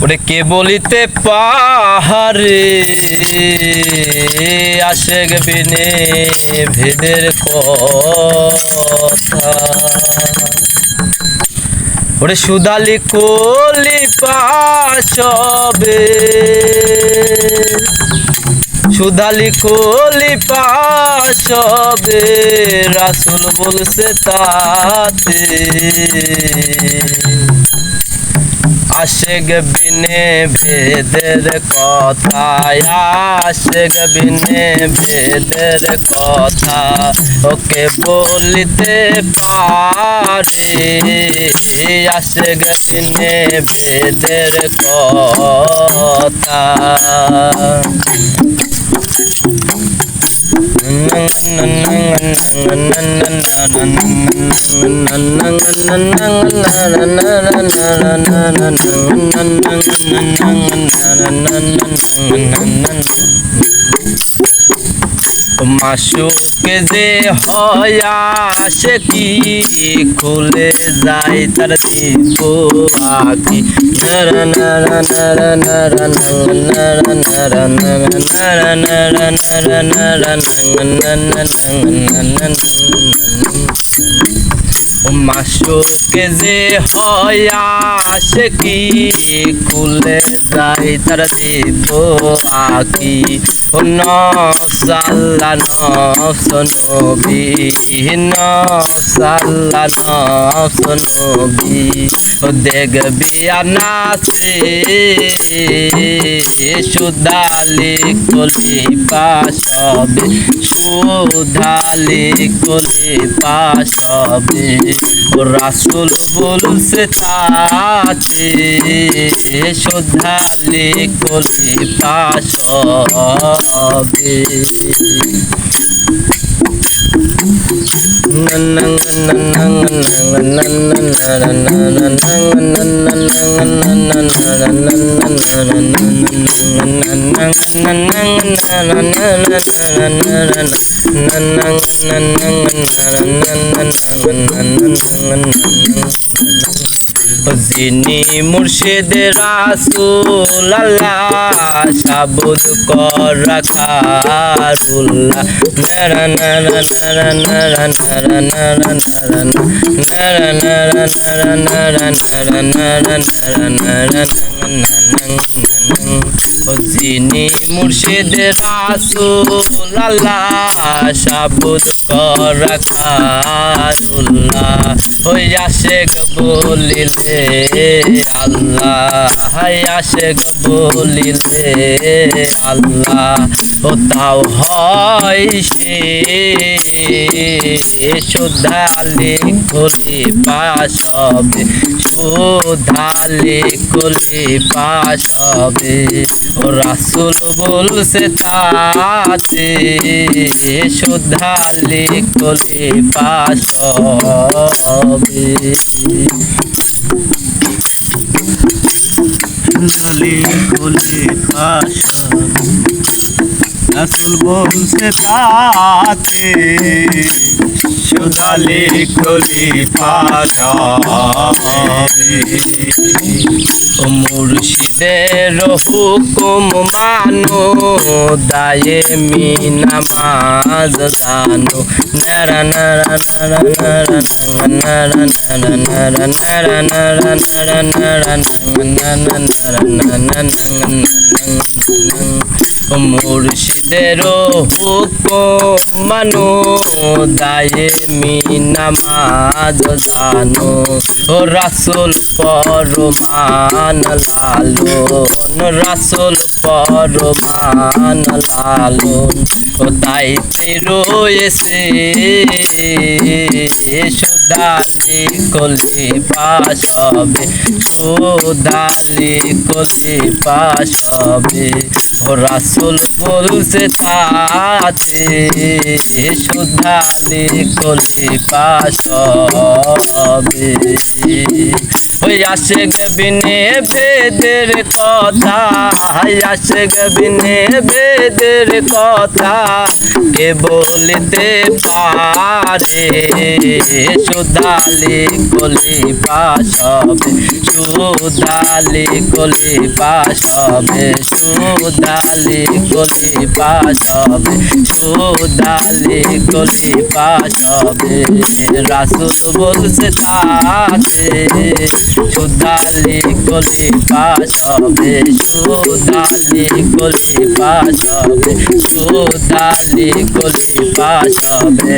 ওরে কে বলিতে পাহাড়ে আশেক বিনে ভেদের কথা। ওরে সুদালি কলি পাশবে সুদালি কলি পাশবে রাসূল বলছে তাতে আশেক বিনে ভেদের কথা। আশেক বিনে ভেদের কথা ওকে বলিতে পারে আশেক বিনে ভেদের কথা। মাসুকে যে হয় আশিকি খুলে যায় তার দীপ আঁখি। নরা নরা নরা নরা নরা নরা নরা নরা নরা নরা নরা। মাসুকে যে হয় আশিকি খুলে যায় তার দীপ আঁখি। ও নফস আল্লাহ নফস নবী নফস আল্লাহ নফস নবী। ও দেখবি আনাসে সুধালি কলি পাশবে সুধালি কলি পাশবে। ও রাসূল বলছে তাতে সুধালি কলি পাশবে। যিনি মুর্শিদে রাসূল আল্লাহ সাবুদ কর রাখারুল্লাহ। নরা নরা নরা নরা নরা নরা নরা নরা নরা নরা নরা নরা নরা নরা। যিনি মুর্শিদে রাসূল আল্লাহ সাবুদ কর রাখারুল্লাহ। ওই আশেক বলিলে আল্লাহ আশেক বলিলে আল্লাহ। ও তাও হয় সে সুধালি কলি পাশবে সুধালি কলি পাশবে। ও রাসূল বলছে তাতে সুধালি কলি পাশবে। সুধালি কলি পাশবে রাসূল বলছে তাতে সুধালি কলি পাশবে। ও মুর্শিদের হুকুম মানো দায়েমি নামাজ জানো। নরা নরা নরা নরা নরা নরা নরা নরা নরা নরা নরা নরা নরা। মুর্শিদের হুকুম মানো দায়েমি নামাজ জানো। ও রাসূল ফরমান লালন রাসূল ফরমান লালন। ও তাইতে রয়েছে সুধালি কলি পাশবে সুধালি কলি পাশবে। ও রাসূল বলছে তাতে সুধালি কলি পাশবে। ওই আশেক বিনে বেদের কথা, আশেক বিনে বেদের কথা কে বলতে পারে? সুদালি কলি পাশ হবে, সুদালি কলি পাশ হবে, সুদালি কলি পাশ হবে, সুদালি কলি পাশ হবে। রাসূল বলছে তাতে সুদালি কলি পাশ হবে, সুদালি কলি পাশ হবে, সুদালি কলি পাশ হবে।